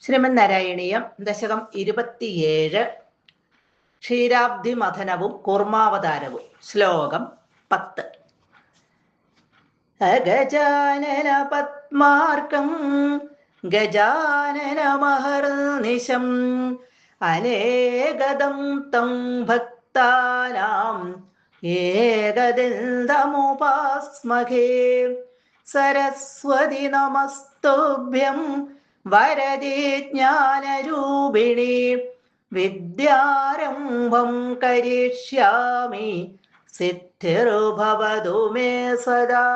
ശ്രീമൻ നാരായണീയം ദശകം 27 ക്ഷീരാബ്ധി മഥനവും കൂർമാവതാരവും ശ്ലോകം 10. ഗജാനന പത്മാർക്കം ഗജാനനമഹർനിശം അനേകദം തം ഭക്താനാം ഏകദന്തമുപാസ്മഹേ. സരസ്വതി നമസ്തുഭ്യം വരദേ ജ്ഞാനരൂപിണി വിദ്യാരംഭം കരിഷ്യാമി സിദ്ധിർഭവതു മേ സദാ.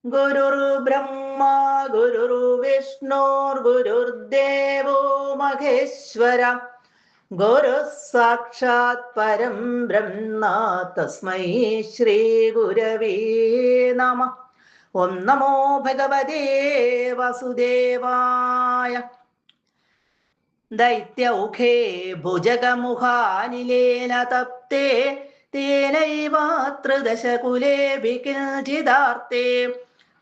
ഗുരുർബ്രഹ്മ ഗുരുർവിഷ്ണുർഗുരുർദേവോ മഹേശ്വര ഗുരുഃ സാക്ഷാത് പരം ബ്രഹ്മ തസ്മൈ ശ്രീ ഗുരവേ നമഃ. ഓം നമോ ഭഗവതേ വാസുദേവായ. ദൈത്യൗഖേ ഭുജഗമുഖാനിലേന തപ്തേ തേനൈവാത്രദശകുലേഭി കിഞ്ചിദാർത്തേ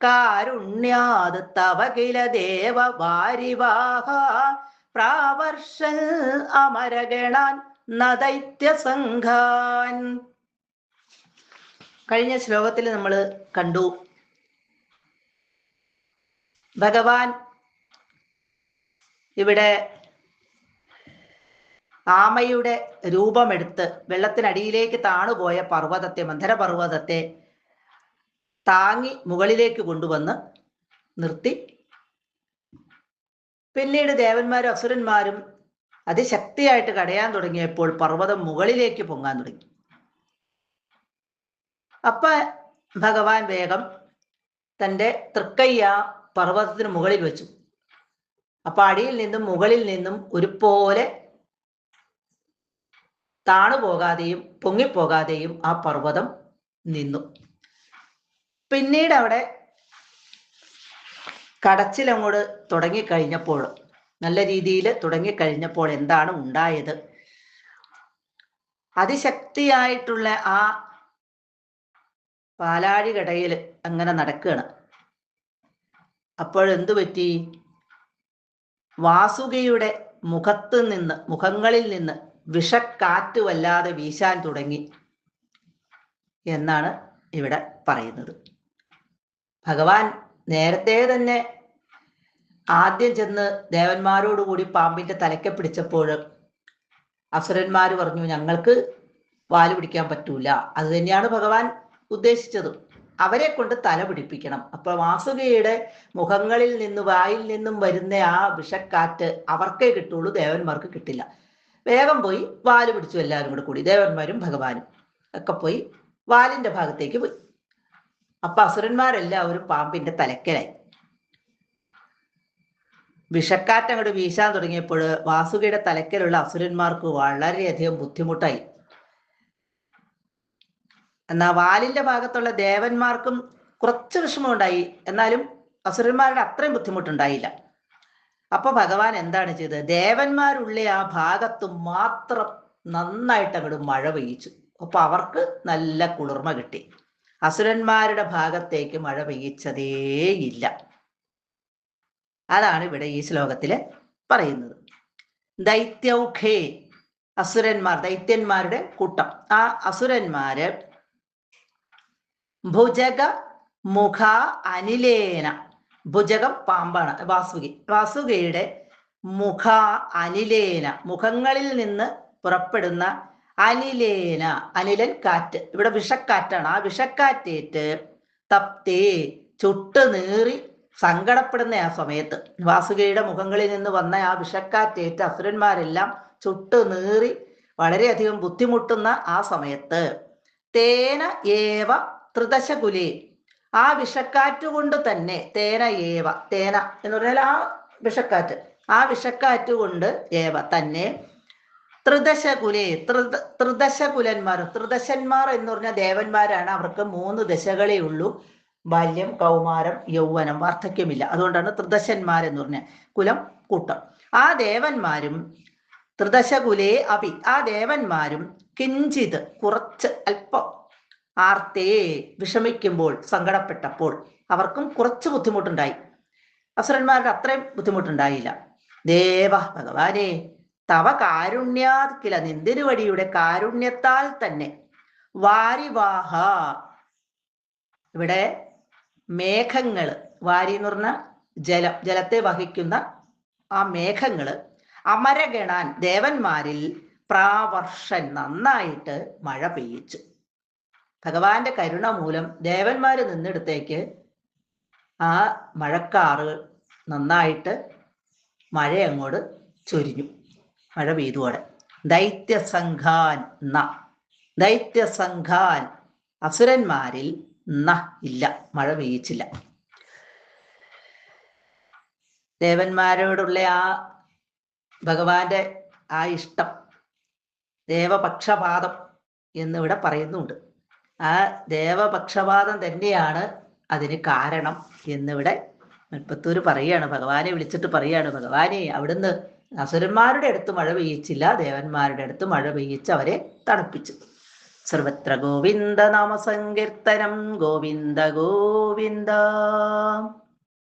കാരുണ്യാത് തവ കില ദേവ വാരിവാഹ പ്രാവർഷൻ അമരഗണാൻ ന ദൈത്യസംഘാൻ. കഴിഞ്ഞ ശ്ലോകത്തിൽ നമ്മൾ കണ്ടു, ഭഗവാൻ ഇവിടെ ആമയുടെ രൂപമെടുത്ത് വെള്ളത്തിനടിയിലേക്ക് താണുപോയ പർവ്വതത്തെ, മന്ധരപർവ്വതത്തെ താങ്ങി മുകളിലേക്ക് കൊണ്ടുവന്ന് നിർത്തി. പിന്നീട് ദേവന്മാരും അസുരന്മാരും അതിശക്തിയായിട്ട് കടയാൻ തുടങ്ങിയപ്പോൾ പർവ്വതം മുകളിലേക്ക് പൊങ്ങാൻ തുടങ്ങി. അപ്പൊ ഭഗവാൻ വേഗം തൻ്റെ തൃക്കയ്യ പർവ്വതത്തിന് മുകളിൽ വെച്ചു. അപ്പൊ അടിയിൽ നിന്നും മുകളിൽ നിന്നും ഒരുപോലെ താണുപോകാതെയും പൊങ്ങിപ്പോകാതെയും ആ പർവ്വതം നിന്നു. പിന്നീട് അവിടെ കടച്ചിലങ്ങോട് തുടങ്ങിക്കഴിഞ്ഞപ്പോൾ, നല്ല രീതിയിൽ തുടങ്ങിക്കഴിഞ്ഞപ്പോൾ എന്താണ് ഉണ്ടായത്? അതിശക്തിയായിട്ടുള്ള ആ പാലാഴികടയിൽ അങ്ങനെ നടക്കുകയാണ്. അപ്പോഴെന്തു പറ്റി? വാസുകിയുടെ മുഖങ്ങളിൽ നിന്ന് വിഷക്കാറ്റ് വല്ലാതെ വീശാൻ തുടങ്ങി എന്നാണ് ഇവിടെ പറയുന്നത്. ഭഗവാൻ നേരത്തെ തന്നെ ആദ്യം ചെന്ന് ദേവന്മാരോടുകൂടി പാമ്പിന്റെ തലയ്ക്ക് പിടിച്ചപ്പോൾ അസുരന്മാർ പറഞ്ഞു, ഞങ്ങൾക്ക് വാല് പിടിക്കാൻ പറ്റൂല. അത് തന്നെയാണ് ഭഗവാൻ ഉദ്ദേശിച്ചത്, അവരെ കൊണ്ട് തല പിടിപ്പിക്കണം. അപ്പൊ വാസുകിയുടെ മുഖങ്ങളിൽ നിന്ന് വായിൽ നിന്നും വരുന്ന ആ വിഷക്കാറ്റ് അവർക്കേ കിട്ടുള്ളൂ, ദേവന്മാർക്ക് കിട്ടില്ല. വേഗം പോയി വാല് പിടിച്ചു. എല്ലാവരും കൂടെ കൂടി ദേവന്മാരും ഭഗവാനും ഒക്കെ പോയി വാലിന്റെ ഭാഗത്തേക്ക് പോയി. അപ്പൊ അസുരന്മാരെല്ലാവരും പാമ്പിന്റെ തലക്കലായി. വിഷക്കാറ്റ് അങ്ങോട്ട് വീശാൻ തുടങ്ങിയപ്പോൾ വാസുകിയുടെ തലക്കലുള്ള അസുരന്മാർക്ക് വളരെയധികം ബുദ്ധിമുട്ടായി. എന്നാ വാലിന്റെ ഭാഗത്തുള്ള ദേവന്മാർക്കും കുറച്ച് വിഷമമുണ്ടായി, എന്നാലും അസുരന്മാരുടെ അത്രയും ബുദ്ധിമുട്ടുണ്ടായില്ല. അപ്പൊ ഭഗവാൻ എന്താണ് ചെയ്തത്? ദേവന്മാരുള്ള ആ ഭാഗത്ത് മാത്രം നന്നായിട്ട് അങ്ങോട്ട് മഴ പെയ്യിച്ചു. അപ്പൊ അവർക്ക് നല്ല കുളിർമ കിട്ടി. അസുരന്മാരുടെ ഭാഗത്തേക്ക് മഴ പെയ്യിച്ചതേയില്ല. അതാണ് ഇവിടെ ഈ ശ്ലോകത്തില് പറയുന്നത്. ദൈത്യൗഖേ, അസുരന്മാർ, ദൈത്യന്മാരുടെ കൂട്ടം. ആ അസുരന്മാര് ഭുജഗ മുഖ അനിലേന, ഭുജകം പാമ്പാണ്, വാസുകിയുടെ മുഖ അനിലേന, മുഖങ്ങളിൽ നിന്ന് പുറപ്പെടുന്ന അനിലേന, അനിലൻ കാറ്റ്, ഇവിടെ വിഷക്കാറ്റാണ്. ആ വിഷക്കാറ്റേറ്റ് തപ്തേ, ചുട്ട് നീറി സങ്കടപ്പെടുന്ന ആ സമയത്ത്, വാസുകിയുടെ മുഖങ്ങളിൽ നിന്ന് വന്ന ആ വിഷക്കാറ്റേറ്റ് അസുരന്മാരെല്ലാം ചുട്ട് നീറി വളരെയധികം ബുദ്ധിമുട്ടുന്ന ആ സമയത്ത് തേന ഏവ ത്രിദശകുലേ, ആ വിഷക്കാറ്റ് കൊണ്ട് തന്നെ, തേന ഏവ, തേന എന്ന് പറഞ്ഞാൽ ആ വിഷക്കാറ്റ്, ആ വിഷക്കാറ്റ് കൊണ്ട് ഏവ തന്നെ ത്രിദശകുലേ, ത്രിദശകുലന്മാർ, ത്രിദശന്മാർ എന്ന് പറഞ്ഞ ദേവന്മാരാണ്. അവർക്ക് 3 ദശകളേ ഉള്ളൂ, ബാല്യം, കൗമാരം, യൗവനം, വാർദ്ധക്യമില്ല. അതുകൊണ്ടാണ് ത്രിദശന്മാരെന്ന് പറഞ്ഞ കുലം, കൂട്ടം. ആ ദേവന്മാരും ത്രിദശകുലേ അപി, ആ ദേവന്മാരും കിഞ്ചിത്, കുറച്ച്, അല്പം, ആർത്തേ, വിഷമിക്കുമ്പോൾ, സങ്കടപ്പെട്ടപ്പോൾ അവർക്കും കുറച്ച് ബുദ്ധിമുട്ടുണ്ടായി. അസുരന്മാരുടെ അത്രയും ബുദ്ധിമുട്ടുണ്ടായില്ല. ദേവ ഭഗവാനെ തവ കാരുണ്യാത് കില നിന്തിരുവടിയുടെ കാരുണ്യത്താൽ തന്നെ വാരിവാഹ ഇവിടെ മേഘങ്ങള് വാരി എന്ന് പറഞ്ഞ ജലത്തെ വഹിക്കുന്ന ആ മേഘങ്ങള് അമരഗണാൻ ദേവന്മാരിൽ പ്രാവർഷൻ നന്നായിട്ട് മഴ പെയ്യിച്ചു. ഭഗവാന്റെ കരുണ മൂലം ദേവന്മാര് നിന്നിടത്തേക്ക് ആ മഴക്കാറ് നന്നായിട്ട് മഴ അങ്ങോട്ട് ചൊരിഞ്ഞു. മഴ പെയ്തുവിടെ ദൈത്യസംഘാൻ ദൈത്യസംഘാൻ അസുരന്മാരിൽ ഇല്ല, മഴ പെയ്യിച്ചില്ല. ദേവന്മാരോടുള്ള ആ ഭഗവാന്റെ ആ ഇഷ്ടം, ദേവപക്ഷപാതം എന്നിവിടെ പറയുന്നുണ്ട്. ആ ദേവപക്ഷപാതം തന്നെയാണ് അതിന് കാരണം എന്നിവിടെ മൽപ്പത്തൂര് പറയാണ്. ഭഗവാനെ വിളിച്ചിട്ട് പറയാണ്, ഭഗവാനെ അവിടുന്ന് അസുരന്മാരുടെ അടുത്ത് മഴ പെയ്യിച്ചില്ല, ദേവന്മാരുടെ അടുത്ത് മഴ പെയ്യിച്ച് അവരെ തണുപ്പിച്ചു. സർവത്ര ഗോവിന്ദ നാമസങ്കീർത്തനം, ഗോവിന്ദ ഗോവിന്ദ.